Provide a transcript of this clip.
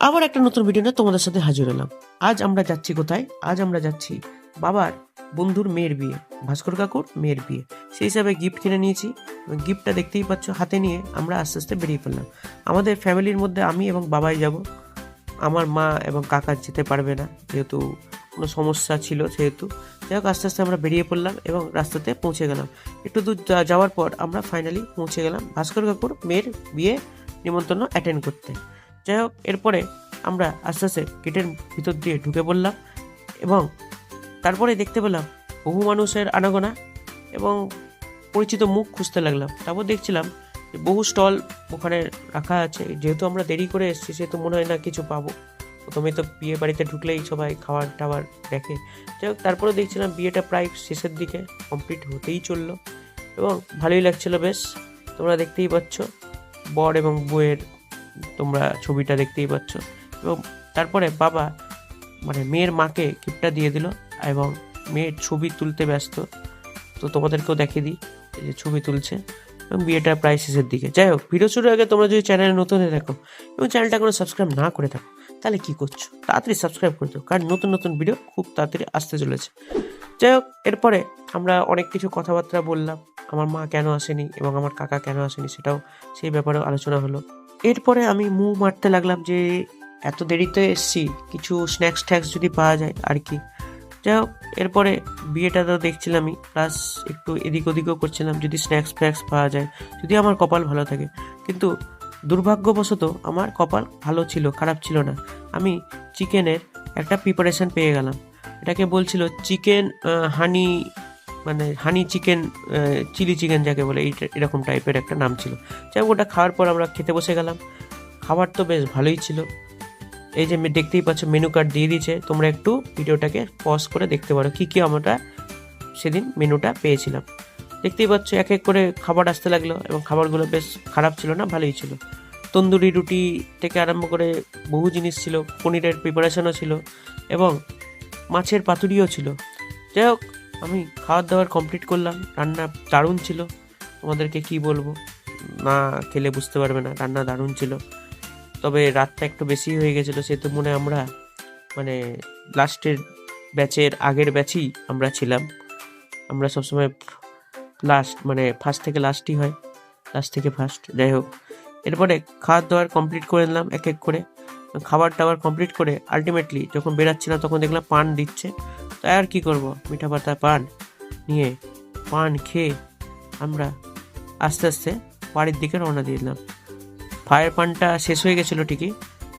আবার একটা নতুন ভিডিও নিয়ে তোমাদের সাথে হাজির হলাম। আজ আমরা যাচ্ছি কোথায়? আজ আমরা যাচ্ছি বাবার বন্ধুর মেয়ের বিয়ে, ভাস্কর কাকুর মেয়ের বিয়ে। সেই হিসাবে গিফট কিনে নিয়েছি। গিফটটা দেখতেই পাচ্ছ হাতে নিয়ে আমরা আস্তে আস্তে বেরিয়ে পড়লাম। আমাদের ফ্যামিলির মধ্যে আমি এবং বাবাই যাব। আমার মা এবং কাকা যেতে পারবে না, যেহেতু কোনো সমস্যা ছিল সেহেতু। যাই হোক, আস্তে আস্তে আমরা বেরিয়ে পড়লাম এবং রাস্তাতে পৌঁছে গেলাম। একটু দূর যাওয়ার পর আমরা ফাইনালি পৌঁছে গেলাম ভাস্কর কাকুর মেয়ের বিয়ে নিমন্ত্রণ অ্যাটেন্ড করতে। যাই হোক, এরপরে আমরা আস্তে আস্তে গেটের ভিতর দিয়ে ঢুকে পড়লাম এবং তারপরে দেখতে পেলাম বহু মানুষের আনাগোনা এবং পরিচিত মুখ খুঁজতে লাগলাম। তারপর দেখছিলাম যে বহু স্টল ওখানে রাখা আছে। যেহেতু আমরা দেরি করে এসেছি সেহেতু মনে হয় না কিছু পাবো। প্রথমে তো বিয়ে বাড়িতে ঢুকলেই সবাই খাবার টাবার দেখে। যাই হোক, তারপরে দেখছিলাম বিয়েটা প্রায় শেষের দিকে কমপ্লিট হতেই চললো এবং ভালোই লাগছিল বেশ। তোমরা দেখতেই পাচ্ছ বর এবং বউয়ের তোমরা ছবিটা দেখতেই পাচ্ছ। এবং তারপরে বাবা মানে মেয়ের মাকে গিফটটা দিয়ে দিল এবং মেয়ের ছবি তুলতে ব্যস্ত। তো তোমাদেরকেও দেখিয়ে দিই, এই যে ছবি তুলছে এবং বিয়েটা প্রায় শেষের দিকে। যাই হোক, ভিডিও শুরুর আগে তোমরা যদি চ্যানেলে নতুন হয়ে থাকো এবং চ্যানেলটা কোনো সাবস্ক্রাইব না করে থাকো তাহলে কি করছো, তাড়াতাড়ি সাবস্ক্রাইব করে দাও, কারণ নতুন নতুন ভিডিও খুব তাড়াতাড়ি আসতে চলেছে। যাই হোক, এরপরে আমরা অনেক কিছু কথাবার্তা বললাম। আমার মা কেন আসেনি এবং আমার কাকা কেন আসেনি সেটাও, সেই ব্যাপারেও আলোচনা হলো। এরপরে আমি মুখ মারতে লাগলাম যে এত দেরিতে এসছি, কিছু স্ন্যাক্স ট্যাক্স যদি পাওয়া যায় আর কি। যাই হোক, এরপরে বিয়েটা তো দেখছিলামই, প্লাস একটু এদিক ওদিকও করছিলাম যদি স্ন্যাক্স ফ্যাক্স পাওয়া যায়, যদি আমার কপাল ভালো থাকে। কিন্তু দুর্ভাগ্যবশত আমার কপাল ভালো ছিল, খারাপ ছিল না। আমি চিকেনের একটা প্রিপারেশন পেয়ে গেলাম। এটাকে বলছিল চিকেন হানি, মানে হানি চিকেন, চিলি চিকেন যাকে বলে, এরকম টাইপের একটা নাম ছিল। যাই হোক, ওটা খাওয়ার পর আমরা খেতে বসে গেলাম। খাবার তো বেশ ভালোই ছিল। এই যে দেখতেই পাচ্ছ মেনু কার্ড দিয়ে দিয়েছে, তোমরা একটু ভিডিওটাকে পজ করে দেখতে পারো কী কী আমরা সেদিন মেনুটা পেয়েছিলাম। দেখতেই পাচ্ছ এক এক করে খাবার আসতে লাগলো এবং খাবারগুলো বেশ খারাপ ছিল না, ভালোই ছিল। তন্দুরি রুটি থেকে আরম্ভ করে বহু জিনিস ছিল, পনিরের প্রিপারেশনও ছিল এবং মাছের পাতুরিও ছিল। যাই হোক, আমি খাওয়ার দাওয়ার কমপ্লিট করলাম। রান্না দারুণ ছিল, তোমাদেরকে কি বলবো, না খেলে বুঝতে পারবে না, রান্না দারুণ ছিল। তবে রাতটা একটু বেশি হয়ে গেছিলো, সেহেতু মনে আমরা মানে লাস্টের ব্যাচের আগের ব্যাচই আমরা ছিলাম। আমরা সবসময় লাস্ট, মানে ফার্স্ট থেকে লাস্টই হয়, লাস্ট থেকে ফার্স্ট। যাই হোক, এরপরে খাওয়ার দাওয়ার কমপ্লিট করে নিলাম এক এক করে। খাবার টাবার কমপ্লিট করে আলটিমেটলি যখন বেরাচ্ছিলাম তখন দেখলাম পান দিচ্ছে। তাই আর কি করব, মিঠা পাতা পান নিয়ে পান খেয়ে আমরা আস্তে আস্তে বাড়ির দিকে রওনা দিয়ে দিলাম। ফায়ার পানটা শেষ হয়ে গেছিলো ঠিকই,